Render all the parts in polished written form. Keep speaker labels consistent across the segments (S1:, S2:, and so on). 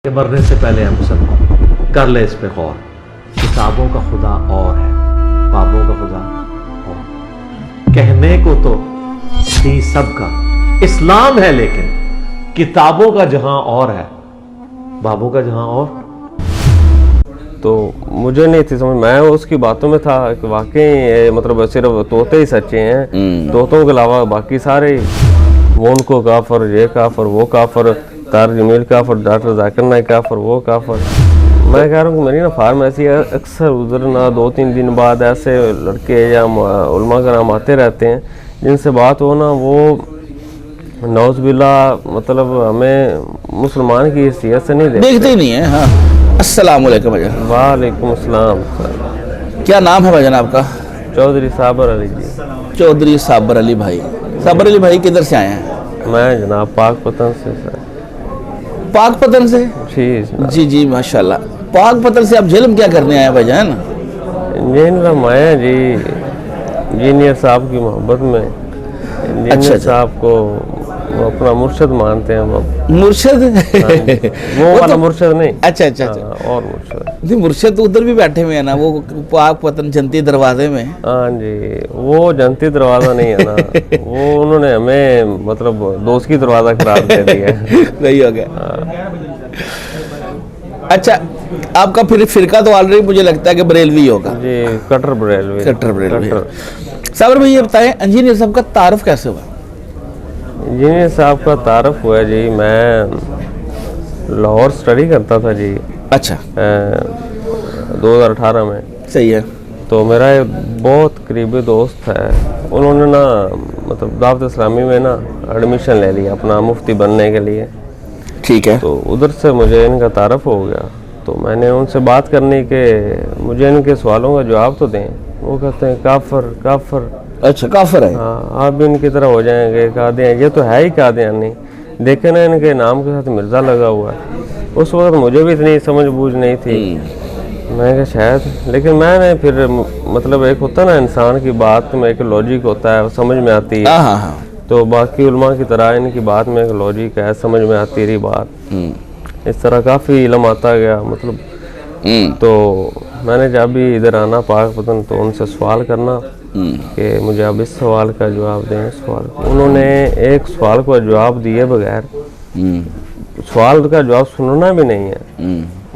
S1: कि मरने से पहले हम सब कर ले इस पे गौर। किताबों का खुदा और है, बाबों का खुदा और। कहने को तो दी सबका इस्लाम है, लेकिन किताबों का जहां और है, बाबों का जहां और।
S2: तो मुझे नहीं थी समझ, मैं उसकी बातों में था कि वाकई मतलब सिर्फ तोते ही सच्चे हैं, तोतों के अलावा बाकी सारे वो उनको काफर, ये काफर, वो काफर, तार जमील काफर, डॉक्टर जाकिर नाइक काफर, वो काफर। मैं कह रहा हूँ कि मेरी ना फार्म ऐसी है, अक्सर उधर ना 2-3 दिन बाद ऐसे लड़के या उलमा कराम आते रहते हैं जिनसे बात हो ना, वो नौज़बिल्ला मतलब हमें मुसलमान की हैसियत से नहीं
S3: देखते ही नहीं है। हाँ, अस्सलाम वालेकुम भाईजान।
S2: वालेकुम अस्सलाम।
S3: क्या नाम है भाईजान आपका?
S2: चौधरी साबर अली जी।
S3: चौधरी साबर अली भाई। साबर अली भाई किधर से आए हैं?
S2: मैं जनाब पाकपतन से सर।
S3: पाकपतन से?
S2: जी
S3: जी माशाल्लाह। पाकपतन से आप झेलम क्या करने आए हैं भाईजान?
S2: इंजीनियर माया जी, इंजीनियर साहब की मोहब्बत में। इंजीनियर साहब को वो अपना मुर्शद मानते हैं हम।
S3: मुर्शद?
S2: वो वाला तो, मुर्शद नहीं।
S3: अच्छा।
S2: और मुर्शद
S3: जी, मुर्शद तो उधर भी बैठे हुए हैं ना, वो पाकपतन जनती दरवाजे में।
S2: हाँ जी, वो जनती दरवाजा नहीं है ना, वो उन्होंने हमें मतलब दोस्त की दरवाजा करार दे दिया।
S3: सही हो गया। अच्छा, आपका फिर फिरका तो ऑलरेडी मुझे लगता है कि बरेलवी होगा।
S2: जी, कट्टर बरेलवी।
S3: साबर भाई ये बताएं, इंजीनियर साहब का तारुफ कैसे हुआ?
S2: इंजीनियर साहब का तारुफ हुआ जी, मैं लाहौर स्टडी करता था जी।
S3: अच्छा।
S2: 2018 में।
S3: सही है।
S2: तो मेरा एक बहुत करीबी दोस्त है, उन्होंने ना मतलब दावत इस्लामी में ना एडमिशन ले लिया अपना मुफ्ती बनने के लिए।
S3: ठीक है।
S2: तो उधर से मुझे इनका तारुफ हो गया, तो मैंने उनसे बात करनी कि मुझे इनके सवालों का जवाब तो दें। वो कहते हैं काफर काफर।
S3: अच्छा, काफर है?
S2: हाँ, आप भी इनकी तरह हो जाएंगे, कादियान। ये तो है ही कादियानी, देखे ना इनके नाम के साथ मिर्ज़ा लगा हुआ है। उस वक्त मुझे भी इतनी समझ बूझ नहीं थी, मैं क्या शायद, लेकिन मैंने फिर मतलब एक होता ना इंसान की बात में एक लॉजिक होता है, समझ में आती है।
S3: हाँ।
S2: तो बाकी उलमा की तरह इनकी बात में एक लॉजिक है, समझ में आती रही बात। इस तरह काफ़ी इल्म आता गया मतलब। तो मैंने जब भी इधर आना पाकपतन तो उनसे सवाल करना कि मुझे अब इस सवाल का जवाब दें, इस सवाल का। उन्होंने एक सवाल का जवाब दिए बगैर सवाल का जवाब सुनना भी नहीं है।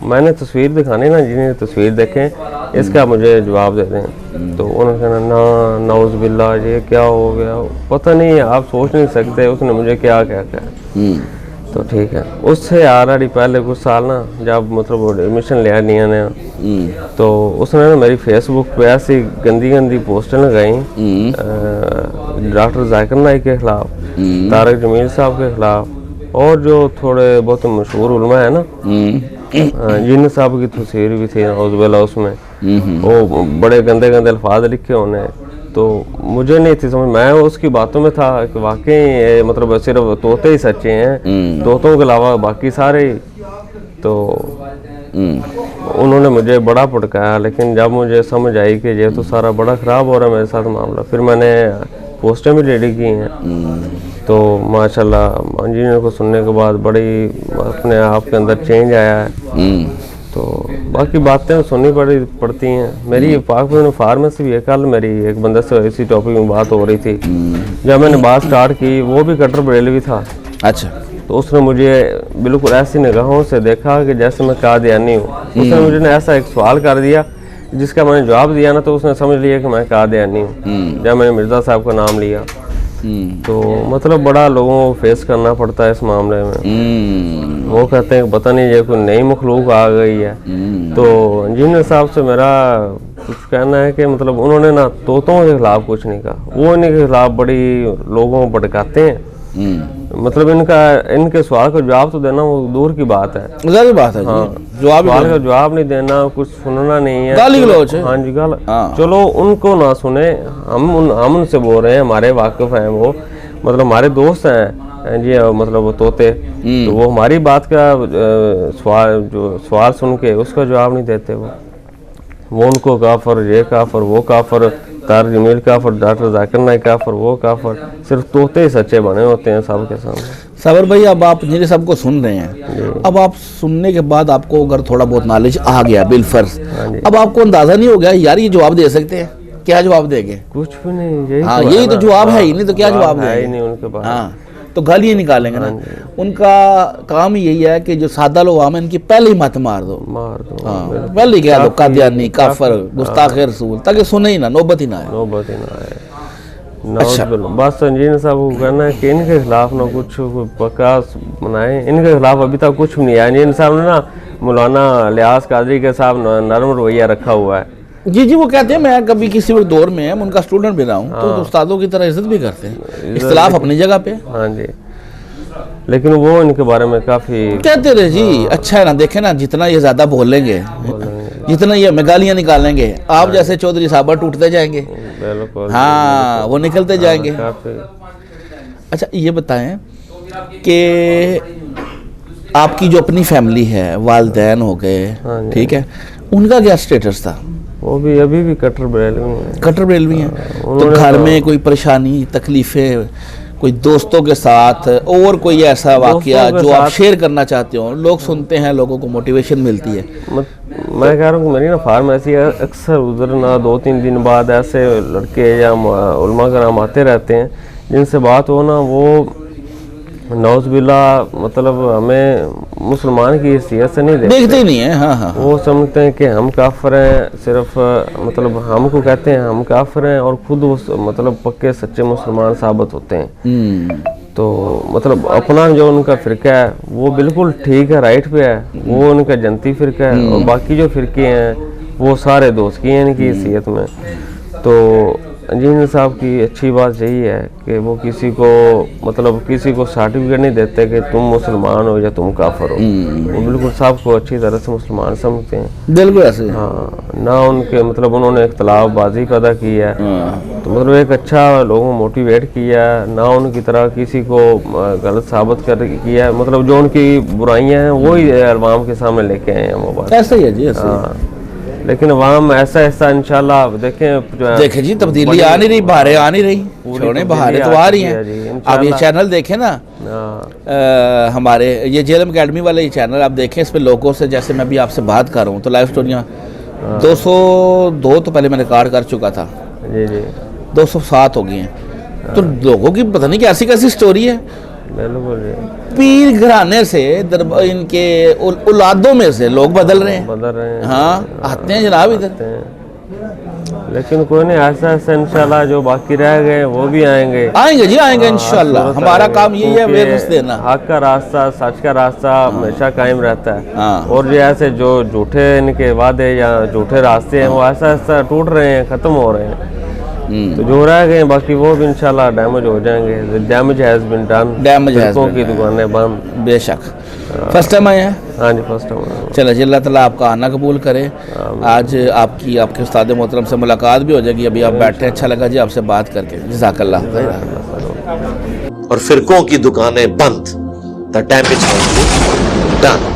S2: मैंने तस्वीर दिखानी ना, जिन्हें तस्वीर देखें इसका मुझे जवाब दे दें, तो उन्होंने कहना ना नौज़बिल्ला ये क्या हो गया, पता नहीं, आप सोच नहीं सकते उसने मुझे क्या क्या कहा। तो ठीक है, उससे ऑलरेडी पहले कुछ साल ना जब मतलब एडमिशन लिया नहीं नया, तो उसने ना मेरी फेसबुक पे ऐसी गंदी पोस्टें लगाई डॉक्टर जाकिर नाइक के खिलाफ, तारक जमील साहब के खिलाफ, और जो थोड़े बहुत मशहूर उलमा है ना, जिन साहब की तस्वीर भी थी उसमें, वो बड़े गंदे अल्फाज लिखे होने। तो मुझे नहीं थी समझ, मैं उसकी बातों में था कि वाकई मतलब सिर्फ तोते ही सच्चे हैं, तोतों के अलावा बाकी सारे। तो उन्होंने मुझे बड़ा भड़काया, लेकिन जब मुझे समझ आई कि ये तो सारा बड़ा ख़राब हो रहा है मेरे साथ मामला, फिर मैंने पोस्टें भी रेडी की हैं। तो माशाल्लाह इंजीनियर को सुनने के बाद बड़ी अपने आप के अंदर चेंज आया है। तो बाकी बातें सुननी पड़ती हैं। मेरी पाकपतन फार्मेसी भी है, कल मेरी एक बंदे से इसी टॉपिक में बात हो रही थी। जब मैंने बात स्टार्ट की, वो भी कट्टर बरेलवी था।
S3: अच्छा।
S2: तो उसने मुझे बिल्कुल ऐसी निगाहों से देखा कि जैसे मैं कादियानी हूँ। उसने मुझे ऐसा एक सवाल कर दिया जिसका मैंने जवाब दिया ना, तो उसने समझ लिया कि मैं कादियानी हूँ जब मैंने मिर्ज़ा साहब का नाम लिया। तो मतलब बड़ा लोगों को फेस करना पड़ता है इस मामले में। वो कहते हैं पता नहीं ये कोई नई मखलूक आ गई है। तो इंजीनियर साहब से मेरा कुछ कहना है कि मतलब उन्होंने ना तोतों के खिलाफ कुछ नहीं कहा, वो इनके खिलाफ बड़ी लोगों को भड़काते हैं। मतलब इनके सवाल का जवाब तो देना वो दूर की बात है,
S3: ज़रूरी बात है।
S2: हाँ,
S3: सवाल
S2: का जवाब नहीं देना, कुछ सुनना नहीं है,
S3: गाली गलौज है।
S2: हाँ जी, चलो उनको ना सुने, हम उनसे बोल रहे हैं, हमारे वाकिफ हैं वो, मतलब हमारे दोस्त हैं जी, मतलब वो तोते। तो वो हमारी बात का सवाल सुन के उसका जवाब नहीं देते। वो उनको काफर, ये काफर, वो काफर, तार जमील काफर, डॉक्टर जाकिर नाइक काफर, वो काफर। सिर्फ तोते ही सच्चे बने होते हैं सबके सामने।
S3: साबर भाई, अब आप मेरे सबको सुन रहे हैं, अब आप सुनने के बाद आपको अगर थोड़ा बहुत नॉलेज आ गया बिलफर्ज, अब आपको अंदाजा नहीं हो गया यार ये जवाब दे सकते हैं, क्या जवाब देंगे?
S2: कुछ भी नहीं, यही
S3: हाँ, यही तो जवाब है ही नहीं, तो क्या जवाब
S2: है ही
S3: देंगे?
S2: नहीं उनके पास।
S3: हाँ, तो गालियाँ निकालेंगे ना। उनका काम यही है कि जो सादा लोग आम है इनकी पहले ही मत मार दो, हाँ, पहले ही कह दो कादियानी, काफर, गुस्ताख रसूल, ताकि सुने ही ना, नौबत ही ना आए।
S2: नौबत ही ना आए। अच्छा, बस संजीव साहब को कहना है कि इनके खिलाफ ना कुछ पक्का बनाए, इनके खिलाफ अभी तक कुछ भी नहीं आया। इंजीनियर साहब ने ना मौलाना लियाज कादरी के साथ नरम रवैया रखा हुआ है।
S3: जी, वो कहते हैं मैं कभी किसी भी दौर में उनका स्टूडेंट भी रहा हूँ, तो उस्तादों की तरह इज्जत भी करते हैं, इख्तिलाफ अपनी जगह पे।
S2: हाँ जी, लेकिन वो इनके बारे में काफी
S3: कहते रहे जी, अच्छा है ना, देखे ना जितना ये ज्यादा बोलेंगे, जितना ये गालियाँ निकालेंगे, आप जैसे चौधरी साहब टूटते जाएंगे।
S2: बिल्कुल,
S3: हाँ, वो निकलते जाएंगे। अच्छा, ये बताएं कि आपकी जो अपनी फैमिली है, वालिदैन हो गए, ठीक है, उनका क्या स्टेटस था?
S2: वो भी अभी भी कट्टर बरेलवी हैं।
S3: कट्टर बरेलवी हैं। तो घर में कोई परेशानी, तकलीफें, कोई दोस्तों के साथ और कोई ऐसा वाकया जो आप शेयर करना चाहते हो? लोग सुनते हैं, लोगों को मोटिवेशन मिलती है।
S2: मैं कह रहा हूँ कि मेरी ना फार्म ऐसी है, अक्सर उधर ना 2-3 दिन बाद ऐसे लड़के या उलमा कराम आते रहते हैं जिनसे बात हो ना, वो नौज़बिल्ला मतलब हमें मुसलमान की हैसियत से नहीं
S3: देखते ही नहीं है। हाँ, हाँ,
S2: वो समझते हैं कि हम काफिर हैं, सिर्फ मतलब हमको कहते हैं हम काफिर हैं और खुद वो मतलब पक्के सच्चे मुसलमान साबित होते हैं। तो मतलब अपना जो उनका फ़िरका है वो बिल्कुल ठीक है, राइट पे है, वो उनका जनती फ़िरका है, और बाकी जो फ़िरके हैं वो सारे दोस्त की हैं इनकी हैसियत में। तो इंजीनियर साहब की अच्छी बात यही है कि वो किसी को मतलब किसी को सर्टिफिकेट नहीं देते कि तुम मुसलमान हो या तुम काफिर हो। वो बिल्कुल सबको अच्छी तरह से मुसलमान समझते हैं,
S3: बिल्कुल ऐसे।
S2: हाँ, ना उनके मतलब उन्होंने इख्तलाफबाजी पैदा की है, तो मतलब एक अच्छा लोगों को मोटिवेट किया, ना उनकी तरह किसी को गलत साबित कर किया है। मतलब जो उनकी बुराइयां हैं वही अवाम के सामने लेके आए हैं वो बात।
S3: ऐसा ही है जी, ऐसा।
S2: हाँ, लेकिन अवाम ऐसा इंशाल्लाह देखें
S3: जी, तब्दीली आ नहीं रही, बहारें आ नहीं रही, छोड़े बहारें तो आ रही हैं। आप ये चैनल देखें ना, हमारे ये जेलम अकेडमी वाले ये चैनल आप देखें, इस पे लोगों से, जैसे मैं भी आपसे बात कर रहा हूँ, तो लाइव स्टोरियाँ 202 तो पहले मैं रिकॉर्ड कर चुका था,
S2: जी जी
S3: 207 हो गई हैं। तो लोगों की पता नहीं कैसी कैसी स्टोरी है।
S2: बिल्कुल,
S3: पीर घराने से इनके औलादों में से लोग बदल रहे हैं। हाँ, आते हैं जनाब इधर,
S2: लेकिन कोई नहीं, ऐसा इंशाल्लाह जो बाकी रह गए वो भी आएंगे
S3: जी, आएंगे इंशाल्लाह। हमारा काम यही है अवेयरनेस देना।
S2: हक का रास्ता, सच का रास्ता हमेशा कायम रहता है।
S3: हाँ।
S2: और ये ऐसे जो झूठे इनके वादे या झूठे रास्ते हैं वो ऐसा टूट रहे हैं, खत्म हो रहे हैं। तो जो रह गए बाकी वो भी इंशाल्लाह डैमेज हो जाएंगे। डैमेज हैज बीन डन, की दुकानें बंद।
S3: बेशक फर्स्ट टाइम आए हैं?
S2: हाँ जी, फर्स्ट टाइम।
S3: चलो जी, अल्लाह ताला आपका आना कबूल करे। आज आपके उस्ताद मोहतरम से मुलाकात भी हो जाएगी। अभी आप बैठे, अच्छा लगा जी आपसे बात करके, जज़ाकल्लाह।
S1: और फिरकों की दुकानें बंद, the damage has been done.